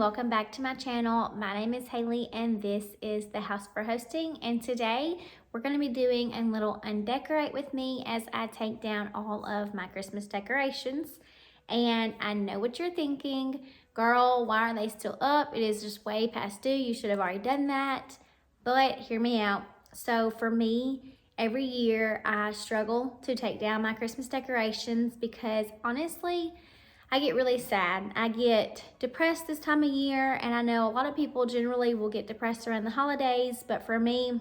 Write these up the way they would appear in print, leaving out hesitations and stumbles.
welcome back to my channel. My name is Haley and this is the House for Hosting, and today we're going to be doing a little undecorate with me as I take down all of my Christmas decorations. And I know what you're thinking, girl, why are they still up? It is just way past due. You should have already done that. But hear me out. So for me, every year I struggle to take down my Christmas decorations because honestly, I get really sad. I get depressed this time of year, and I know a lot of people generally will get depressed around the holidays, but for me,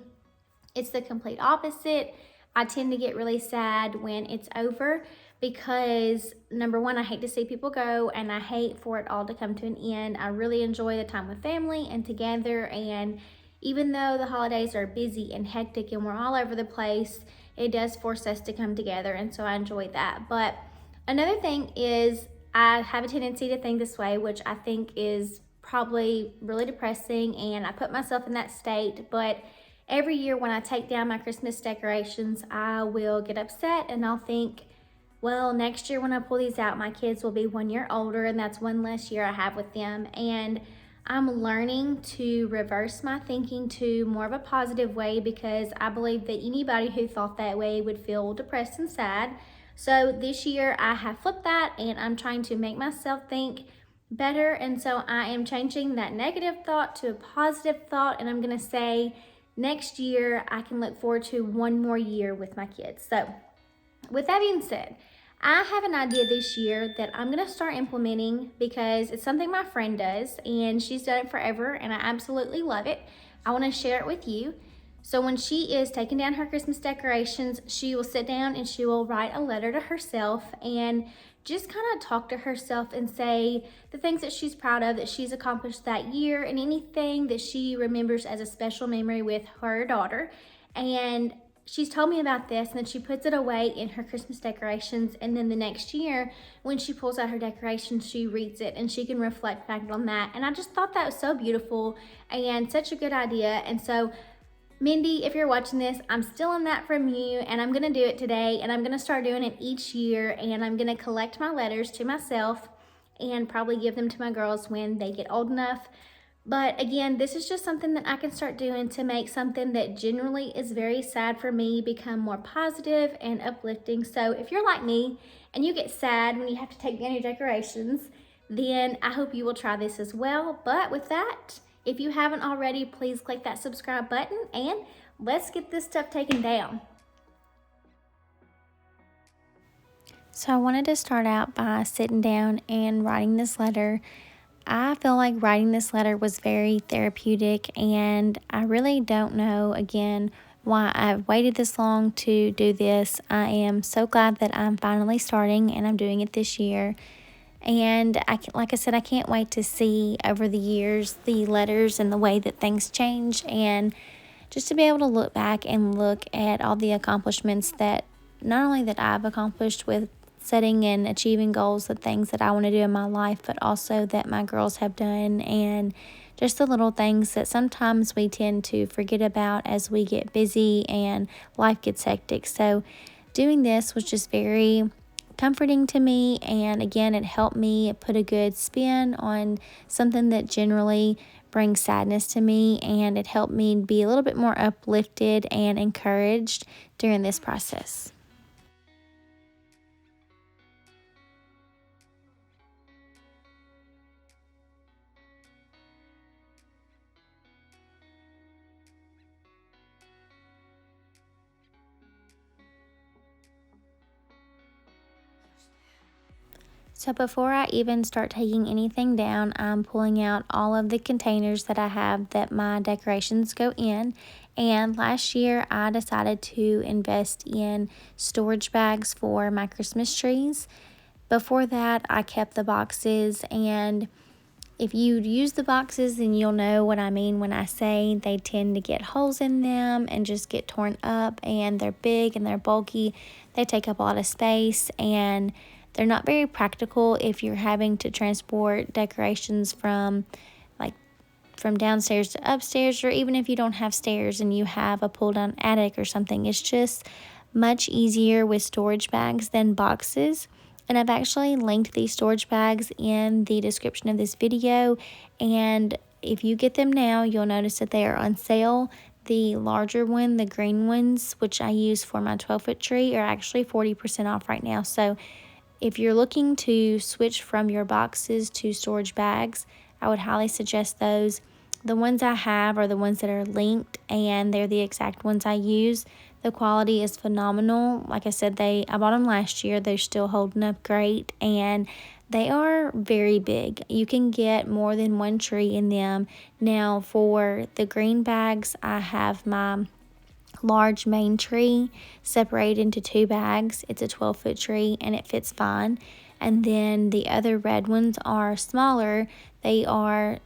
it's the complete opposite. I tend to get really sad when it's over because number one, I hate to see people go and I hate for it all to come to an end. I really enjoy the time with family and together, and even though the holidays are busy and hectic and we're all over the place, it does force us to come together, and so I enjoy that. But another thing is I have a tendency to think this way, which I think is probably really depressing, and I put myself in that state. But every year when I take down my Christmas decorations, I will get upset and I'll think, well, next year when I pull these out, my kids will be 1 year older, and that's one less year I have with them. And I'm learning to reverse my thinking to more of a positive way because I believe that anybody who thought that way would feel depressed and sad. So this year I have flipped that and I'm trying to make myself think better. And so I am changing that negative thought to a positive thought. And I'm going to say next year I can look forward to 1 more year with my kids. So with that being said, I have an idea this year that I'm going to start implementing because it's something my friend does and she's done it forever and I absolutely love it. I want to share it with you. So when she is taking down her Christmas decorations, she will sit down and she will write a letter to herself and just kind of talk to herself and say the things that she's proud of that she's accomplished that year and anything that she remembers as a special memory with her daughter. And she's told me about this, and then she puts it away in her Christmas decorations, and then the next year when she pulls out her decorations, she reads it and she can reflect back on that. And I just thought that was so beautiful and such a good idea. And so Mindy, if you're watching this, I'm stealing that from you, and I'm going to do it today, and I'm going to start doing it each year, and I'm going to collect my letters to myself and probably give them to my girls when they get old enough. But again, this is just something that I can start doing to make something that generally is very sad for me become more positive and uplifting. So if you're like me and you get sad when you have to take down your decorations, then I hope you will try this as well. But with that, if you haven't already, please click that subscribe button and let's get this stuff taken down. So I wanted to start out by sitting down and writing this letter. I feel like writing this letter was very therapeutic, and I really don't know, again, why I've waited this long to do this. I am so glad that I'm finally starting and I'm doing it this year. And like I said, I can't wait to see over the years the letters and the way that things change, and just to be able to look back and look at all the accomplishments that not only that I've accomplished with setting and achieving goals, the things that I want to do in my life, but also that my girls have done, and just the little things that sometimes we tend to forget about as we get busy and life gets hectic. So doing this was just very comforting to me, and again, it helped me put a good spin on something that generally brings sadness to me, and it helped me be a little bit more uplifted and encouraged during this process. So before I even start taking anything down, I'm pulling out all of the containers that I have that my decorations go in. And last year I decided to invest in storage bags for my Christmas trees. Before that, I kept the boxes, and if you use the boxes, then you'll know what I mean when I say they tend to get holes in them and just get torn up, and they're big and they're bulky. They take up a lot of space, and they're not very practical if you're having to transport decorations from downstairs to upstairs, or even if you don't have stairs and you have a pull down attic or something. It's just much easier with storage bags than boxes. And I've actually linked these storage bags in the description of this video. And if you get them now, you'll notice that they are on sale. The larger one, the green ones, which I use for my 12-foot tree, are actually 40% off right now. So if you're looking to switch from your boxes to storage bags, I would highly suggest those. The ones I have are the ones that are linked, and they're the exact ones I use. The quality is phenomenal. Like I said, I bought them last year. They're still holding up great, and they are very big. You can get more than one tree in them. Now, for the green bags, I have my large main tree separated into 2 bags. It's a 12-foot tree and it fits fine. And then the other red ones are smaller. They are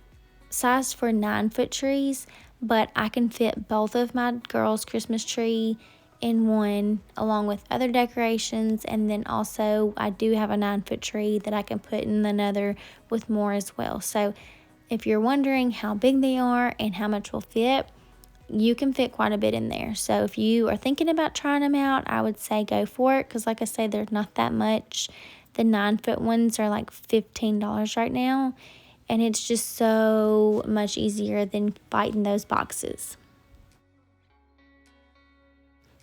sized for 9-foot trees, but I can fit both of my girls' Christmas tree in one along with other decorations. And then also I do have a 9-foot tree that I can put in another with more as well. So if you're wondering how big they are and how much will fit, you can fit quite a bit in there. So if you are thinking about trying them out, I would say go for it, because like I say, they're not that much. The 9-foot ones are like $15 right now, and it's just so much easier than fighting those boxes.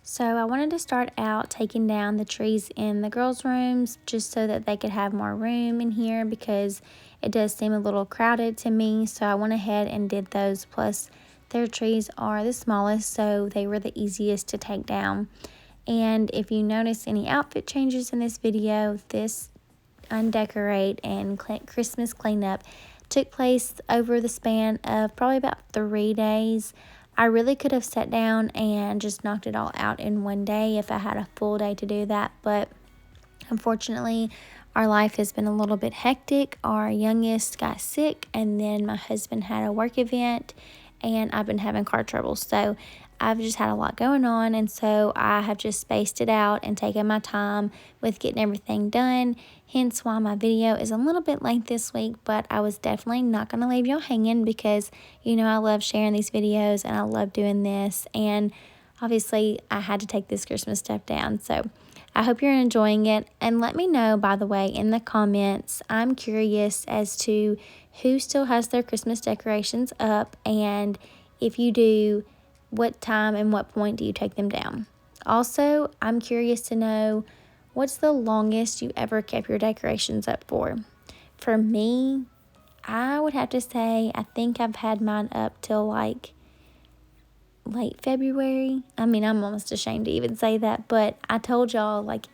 So I wanted to start out taking down the trees in the girls' rooms just so that they could have more room in here, because it does seem a little crowded to me. So I went ahead and did those. Plus their trees are the smallest, so they were the easiest to take down. And if you notice any outfit changes in this video, this undecorate and Christmas cleanup took place over the span of probably about 3 days. I really could have sat down and just knocked it all out in one day if I had a full day to do that, but unfortunately our life has been a little bit hectic. Our youngest got sick, and then my husband had a work event, and I've been having car trouble. So I've just had a lot going on, and so I have just spaced it out and taken my time with getting everything done. Hence why my video is a little bit late this week, but I was definitely not going to leave y'all hanging, because you know I love sharing these videos and I love doing this, and obviously I had to take this Christmas stuff down. So I hope you're enjoying it, and let me know, by the way, in the comments. I'm curious as to who still has their Christmas decorations up, and if you do, what time and what point do you take them down? Also, I'm curious to know, what's the longest you ever kept your decorations up for? For me, I would have to say I think I've had mine up till like late February. I mean, I'm almost ashamed to even say that, but I told y'all, like,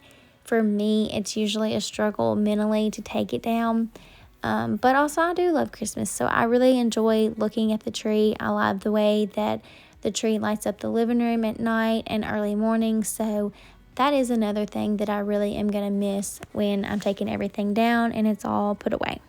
for me, it's usually a struggle mentally to take it down. But also I do love Christmas, so I really enjoy looking at the tree. I love the way that the tree lights up the living room at night and early morning, so that is another thing that I really am going to miss when I'm taking everything down and it's all put away.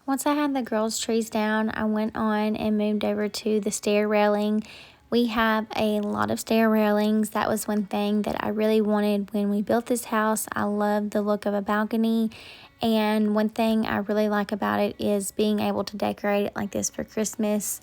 Once I had the girls' trees down, I went on and moved over to the stair railing. We have a lot of stair railings. That was one thing that I really wanted when we built this house. I love the look of a balcony, and one thing I really like about it is being able to decorate it like this for Christmas.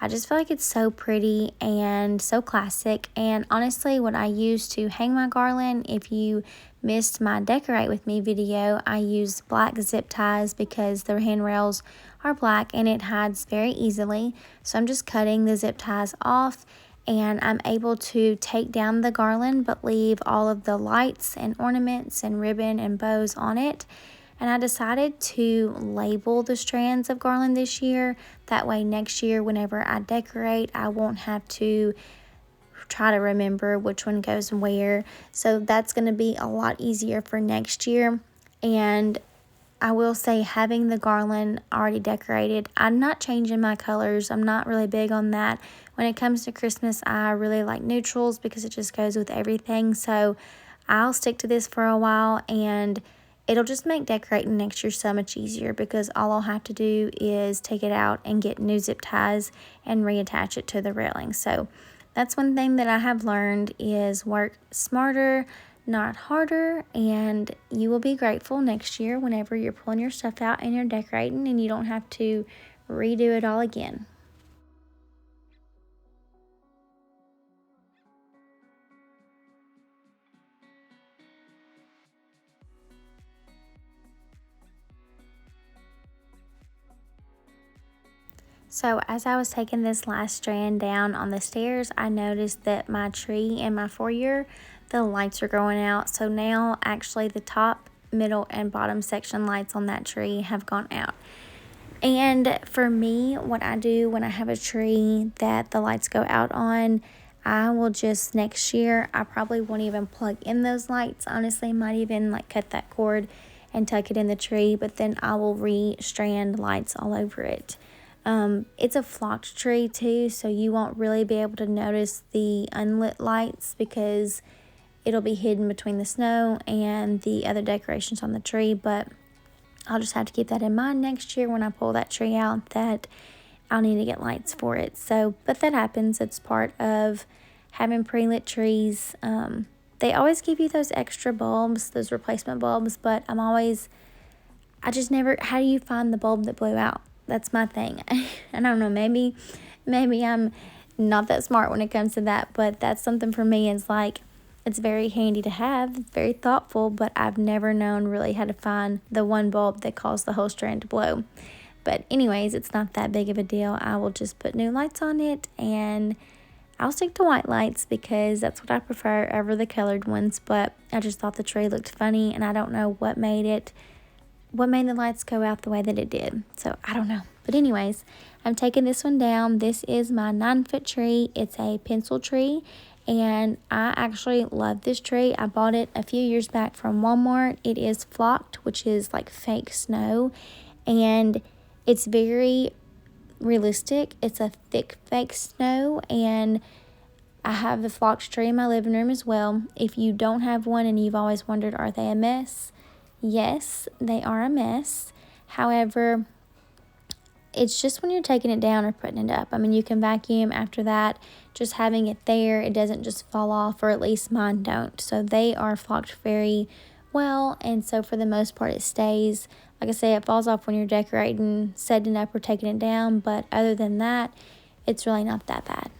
I just feel like it's so pretty and so classic. And honestly, what I use to hang my garland, if you missed my decorate with me video, I use black zip ties because the handrails are black and it hides very easily. So I'm just cutting the zip ties off, and I'm able to take down the garland but leave all of the lights and ornaments and ribbon and bows on it. And I decided to label the strands of garland this year. That way next year, whenever I decorate, I won't have to try to remember which one goes where. So that's going to be a lot easier for next year. And I will say, having the garland already decorated, I'm not changing my colors. I'm not really big on that. When it comes to Christmas, I really like neutrals because it just goes with everything. So I'll stick to this for a while, and it'll just make decorating next year so much easier because all I'll have to do is take it out and get new zip ties and reattach it to the railing. So that's one thing that I have learned is work smarter, not harder, and you will be grateful next year whenever you're pulling your stuff out and you're decorating and you don't have to redo it all again. So as I was taking this last strand down on the stairs, I noticed that my tree in my foyer, the lights are going out. So now actually the top, middle, and bottom section lights on that tree have gone out. And for me, what I do when I have a tree that the lights go out on, I will just next year, I probably won't even plug in those lights. Honestly, I might even like cut that cord and tuck it in the tree, but then I will re-strand lights all over it. It's a flocked tree too, so you won't really be able to notice the unlit lights because it'll be hidden between the snow and the other decorations on the tree, but I'll just have to keep that in mind next year when I pull that tree out that I'll need to get lights for it. So, but that happens. It's part of having pre-lit trees. They always give you those extra bulbs, those replacement bulbs, but I just never, how do you find the bulb that blew out? That's my thing. I don't know, maybe I'm not that smart when it comes to that, but that's something for me is like, it's very handy to have, it's very thoughtful, but I've never known really how to find the one bulb that caused the whole strand to blow. But anyways, it's not that big of a deal. I will just put new lights on it, and I'll stick to white lights because that's what I prefer over the colored ones, but I just thought the tree looked funny, and I don't know what made the lights go out the way that it did. So I don't know. But anyways, I'm taking this one down. This is my 9-foot tree. It's a pencil tree. And I actually love this tree. I bought it a few years back from Walmart. It is flocked, which is like fake snow. And it's very realistic. It's a thick fake snow. And I have the flocked tree in my living room as well. If you don't have one and you've always wondered, are they a mess? Yes, they are a mess. However, it's just when you're taking it down or putting it up. I mean, you can vacuum after that. Just having it there, it doesn't just fall off, or at least mine don't. So they are flocked very well, and so for the most part, it stays. Like I say, it falls off when you're decorating, setting it up, or taking it down, but other than that, it's really not that bad.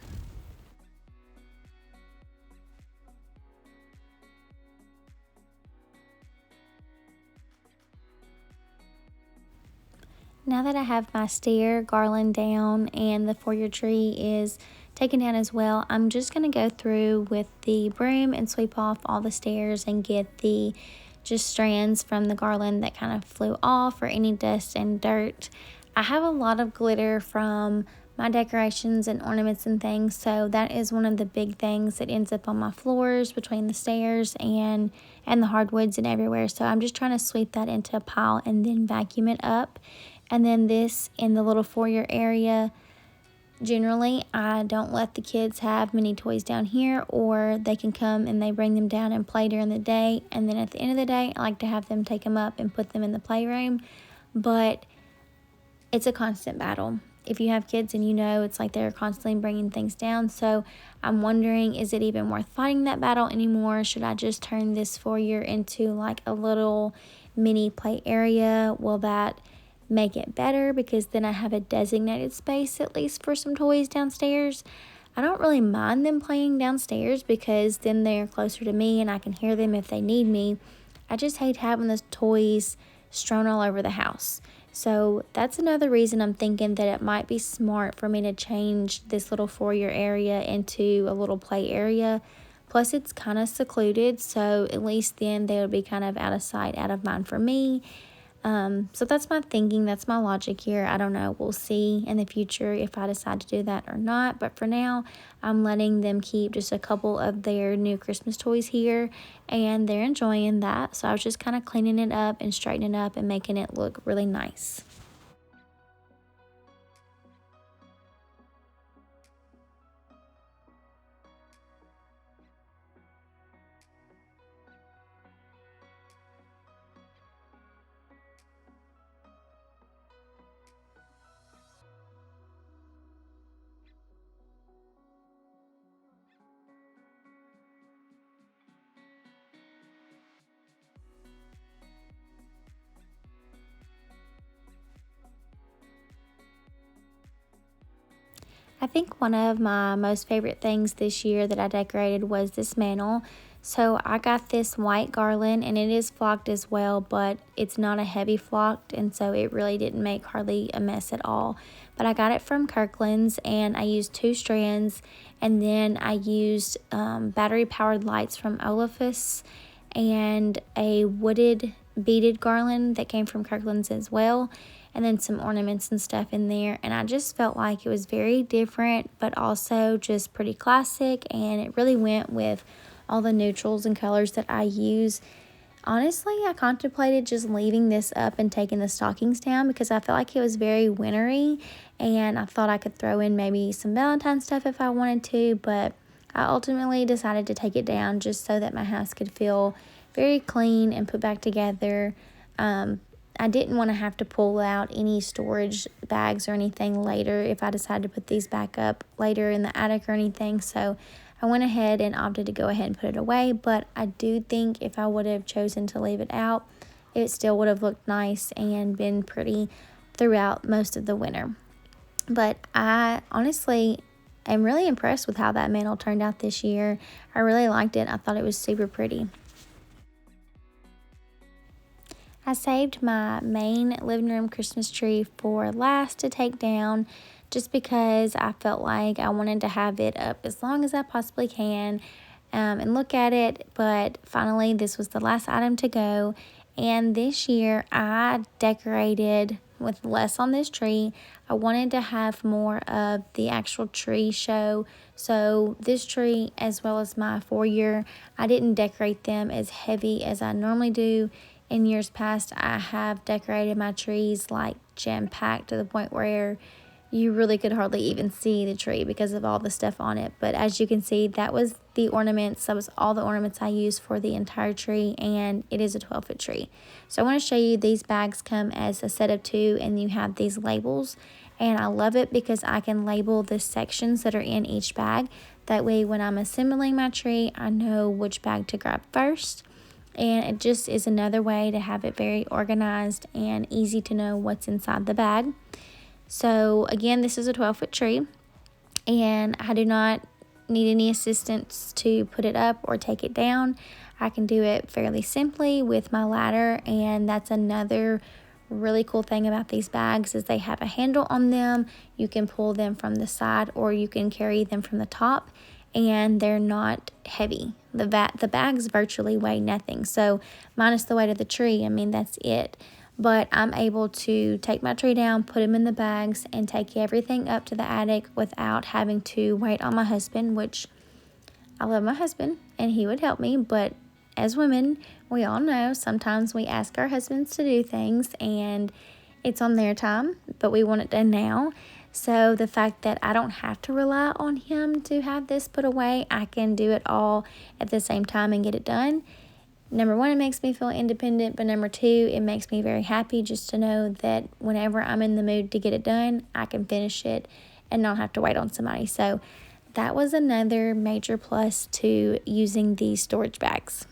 Now that I have my stair garland down and the foyer tree is taken down as well, I'm just going to go through with the broom and sweep off all the stairs and get the just strands from the garland that kind of flew off or any dust and dirt. I have a lot of glitter from my decorations and ornaments and things, so that is one of the big things that ends up on my floors between the stairs and the hardwoods and everywhere. So I'm just trying to sweep that into a pile and then vacuum it up. And then this in the little foyer area, generally I don't let the kids have many toys down here, or they can come and they bring them down and play during the day, and then at the end of the day I like to have them take them up and put them in the playroom. But it's a constant battle. If you have kids and you know, it's like they're constantly bringing things down. So I'm wondering, is it even worth fighting that battle anymore? Should I just turn this foyer into like a little mini play area? Will that make it better, because then I have a designated space at least for some toys downstairs? I don't really mind them playing downstairs because then they're closer to me and I can hear them if they need me. I just hate having the toys strewn all over the house. So that's another reason I'm thinking that it might be smart for me to change this little foyer area into a little play area. Plus it's kind of secluded, so at least then they would be kind of out of sight, out of mind for me. So that's my thinking, that's my logic here. I don't know, we'll see in the future if I decide to do that or not, but for now I'm letting them keep just a couple of their new Christmas toys here, and they're enjoying that. So I was just kind of cleaning it up and straightening it up and making it look really nice. I think one of my most favorite things this year that I decorated was this mantle. So I got this white garland and it is flocked as well, but it's not a heavy flocked, and so it really didn't make hardly a mess at all. But I got it from Kirkland's and I used 2 strands, and then I used battery powered lights from Olafus and a wooded beaded garland that came from Kirkland's as well, and then some ornaments and stuff in there. And I just felt like it was very different, but also just pretty classic, and it really went with all the neutrals and colors that I use. Honestly, I contemplated just leaving this up and taking the stockings down because I felt like it was very wintry, and I thought I could throw in maybe some Valentine stuff if I wanted to, but I ultimately decided to take it down just so that my house could feel very clean and put back together. I didn't want to have to pull out any storage bags or anything later if I decided to put these back up later in the attic or anything, so I went ahead and opted to go ahead and put it away. But I do think if I would have chosen to leave it out, it still would have looked nice and been pretty throughout most of the winter. But I honestly am really impressed with how that mantle turned out this year. I really liked it. I thought it was super pretty. I saved my main living room Christmas tree for last to take down just because I felt like I wanted to have it up as long as I possibly can and look at it. But finally, this was the last item to go. And this year, I decorated with less on this tree. I wanted to have more of the actual tree show. So this tree, as well as my foyer, I didn't decorate them as heavy as I normally do. In years past, I have decorated my trees like jam-packed to the point where you really could hardly even see the tree because of all the stuff on it. But as you can see, that was the ornaments. That was all the ornaments I used for the entire tree, and it is a 12-foot tree. So I want to show you these bags come as a set of 2, and you have these labels. And I love it because I can label the sections that are in each bag. That way, when I'm assembling my tree, I know which bag to grab first. And it just is another way to have it very organized and easy to know what's inside the bag. So again, this is a 12-foot tree, and I do not need any assistance to put it up or take it down. I can do it fairly simply with my ladder, and that's another really cool thing about these bags is they have a handle on them. You can pull them from the side or you can carry them from the top, and they're not heavy. The bags virtually weigh nothing, so minus the weight of the tree, I mean, that's it. But I'm able to take my tree down, put them in the bags, and take everything up to the attic without having to wait on my husband, which I love my husband and he would help me, but as women, we all know sometimes we ask our husbands to do things and it's on their time, but we want it done now. So the fact that I don't have to rely on him to have this put away, I can do it all at the same time and get it done. Number one, it makes me feel independent, but number two, it makes me very happy just to know that whenever I'm in the mood to get it done, I can finish it and not have to wait on somebody. So that was another major plus to using these storage bags.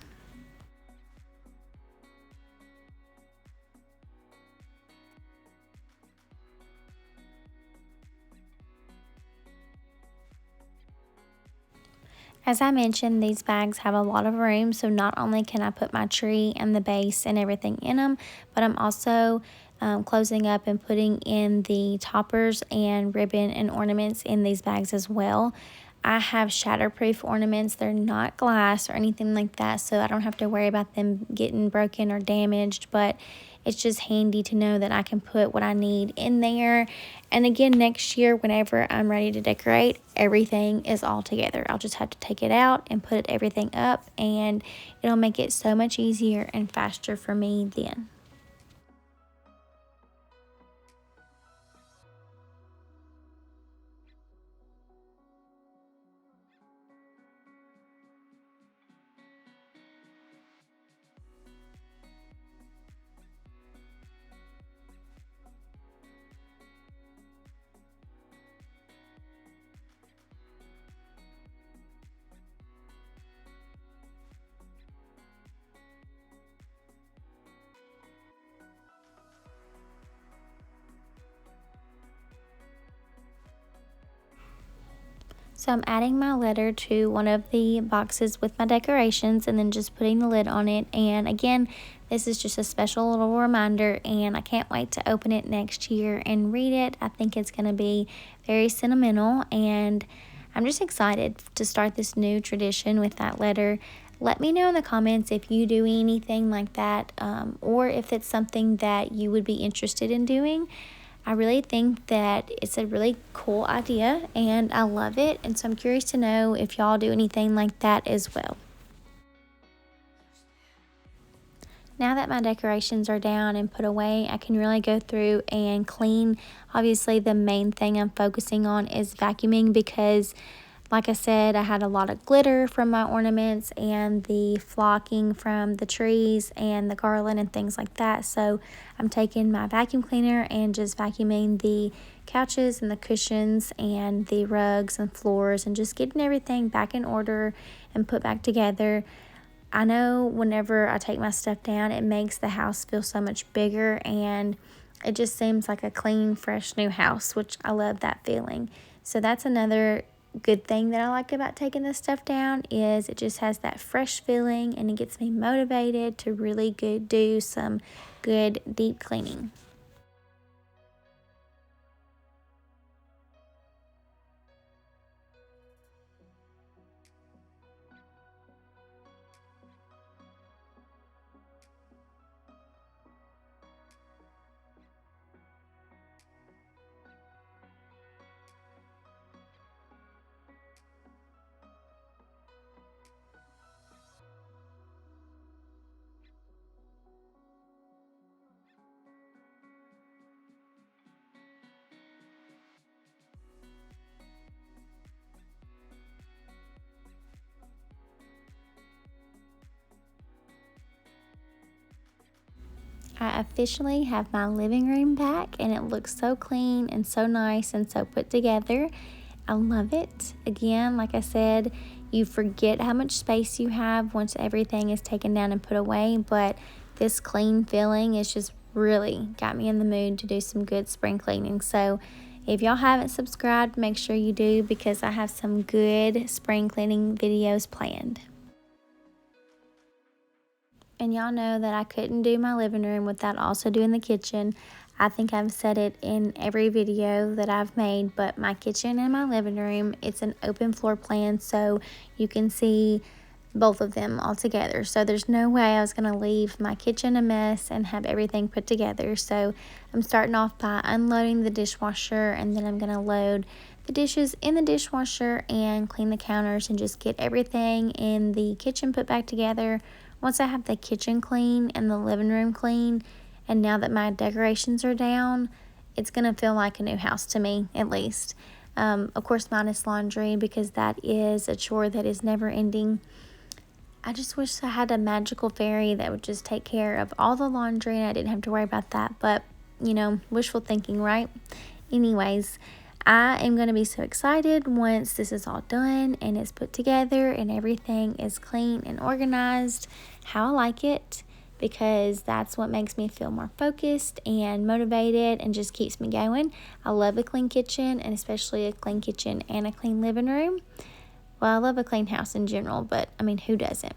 As I mentioned, these bags have a lot of room, so not only can I put my tree and the base and everything in them, but I'm also closing up and putting in the toppers and ribbon and ornaments in these bags as well. I have shatterproof ornaments. They're not glass or anything like that, so I don't have to worry about them getting broken or damaged, but it's just handy to know that I can put what I need in there. And again, next year, whenever I'm ready to decorate, everything is all together. I'll just have to take it out and put everything up, and it'll make it so much easier and faster for me then. So I'm adding my letter to one of the boxes with my decorations and then just putting the lid on it. And again, this is just a special little reminder, and I can't wait to open it next year and read it. I think it's going to be very sentimental, and I'm just excited to start this new tradition with that letter. Let me know in the comments if you do anything like that, or if it's something that you would be interested in doing. I really think that it's a really cool idea and I love it. And so I'm curious to know if y'all do anything like that as well. Now that my decorations are down and put away, I can really go through and clean. Obviously, the main thing I'm focusing on is vacuuming because, like I said, I had a lot of glitter from my ornaments and the flocking from the trees and the garland and things like that. So I'm taking my vacuum cleaner and just vacuuming the couches and the cushions and the rugs and floors and just getting everything back in order and put back together. I know whenever I take my stuff down, it makes the house feel so much bigger and it just seems like a clean, fresh new house, which I love that feeling. So that's another good thing that I like about taking this stuff down is it just has that fresh feeling and it gets me motivated to really do some good deep cleaning. I officially have my living room back and it looks so clean and so nice and so put together. I love it. Again, like I said, you forget how much space you have once everything is taken down and put away, but this clean feeling is just really got me in the mood to do some good spring cleaning. So if y'all haven't subscribed, make sure you do because I have some good spring cleaning videos planned. And y'all know that I couldn't do my living room without also doing the kitchen. I think I've said it in every video that I've made, but my kitchen and my living room, it's an open floor plan, so you can see both of them all together. So there's no way I was going to leave my kitchen a mess and have everything put together. So I'm starting off by unloading the dishwasher, and then I'm going to load the dishes in the dishwasher and clean the counters and just get everything in the kitchen put back together. Once I have the kitchen clean and the living room clean, and now that my decorations are down, it's going to feel like a new house to me, at least. Of course, minus laundry, because that is a chore that is never ending. I just wish I had a magical fairy that would just take care of all the laundry and I didn't have to worry about that. But, you know, wishful thinking, right? Anyways, I am going to be so excited once this is all done and it's put together and everything is clean and organized how I like it, because that's what makes me feel more focused and motivated and just keeps me going. I love a clean kitchen, and especially a clean kitchen and a clean living room. Well, I love a clean house in general, but I mean, who doesn't?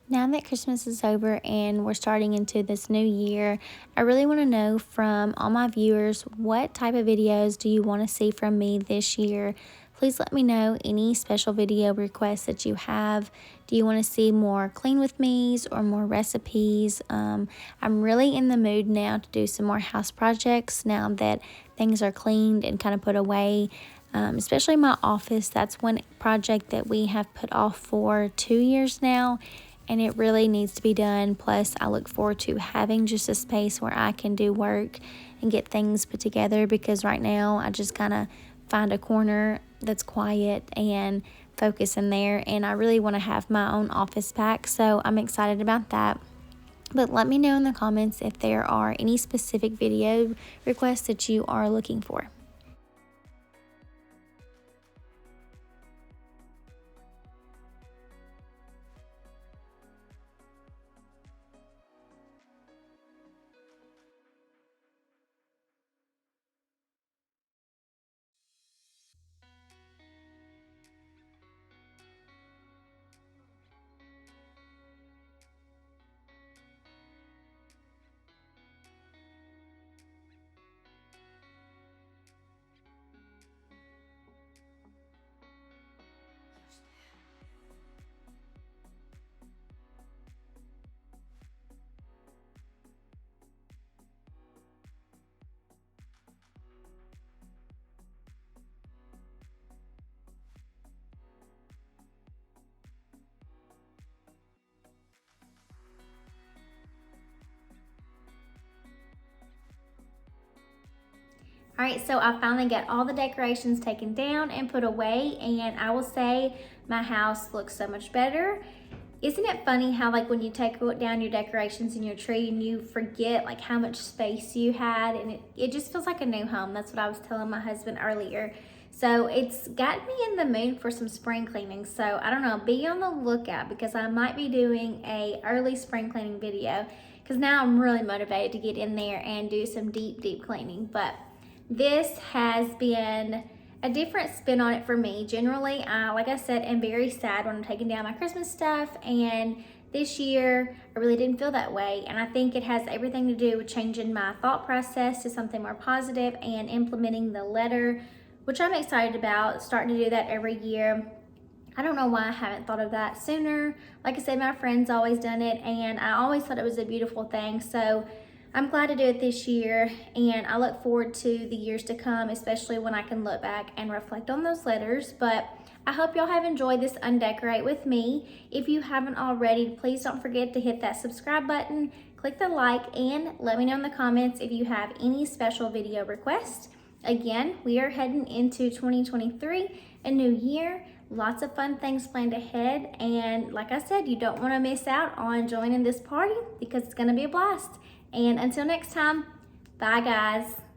Now that Christmas is over and we're starting into this new year, I really want to know from all my viewers, what type of videos do you want to see from me this year? Please let me know any special video requests that you have. Do you want to see more clean with me's or more recipes? I'm really in the mood now to do some more house projects now that things are cleaned and kind of put away. Especially my office, that's one project that we have put off for 2 years now, and it really needs to be done. Plus, I look forward to having just a space where I can do work and get things put together, because right now I just kind of find a corner that's quiet and focus in there, and I really want to have my own office back, so I'm excited about that. But let me know in the comments if there are any specific video requests that you are looking for. All right, so I finally got all the decorations taken down and put away, and I will say my house looks so much better. Isn't it funny how like when you take down your decorations in your tree and you forget like how much space you had, and it just feels like a new home. That's what I was telling my husband earlier. So it's got me in the mood for some spring cleaning. So I don't know, be on the lookout because I might be doing a early spring cleaning video because now I'm really motivated to get in there and do some deep cleaning. But this has been a different spin on it for me. Generally, like I said, am very sad when I'm taking down my Christmas stuff, and this year I really didn't feel that way, and I think it has everything to do with changing my thought process to something more positive and implementing the letter, which I'm excited about, starting to do that every year. I don't know why I haven't thought of that sooner. Like I said, my friends always done it, and I always thought it was a beautiful thing. So I'm glad to do it this year, and I look forward to the years to come, especially when I can look back and reflect on those letters. But I hope y'all have enjoyed this Undecorate with me. If you haven't already, please don't forget to hit that subscribe button, click the like, and let me know in the comments if you have any special video requests. Again, we are heading into 2023, a new year, lots of fun things planned ahead, and like I said, you don't want to miss out on joining this party because it's going to be a blast. And until next time, bye guys.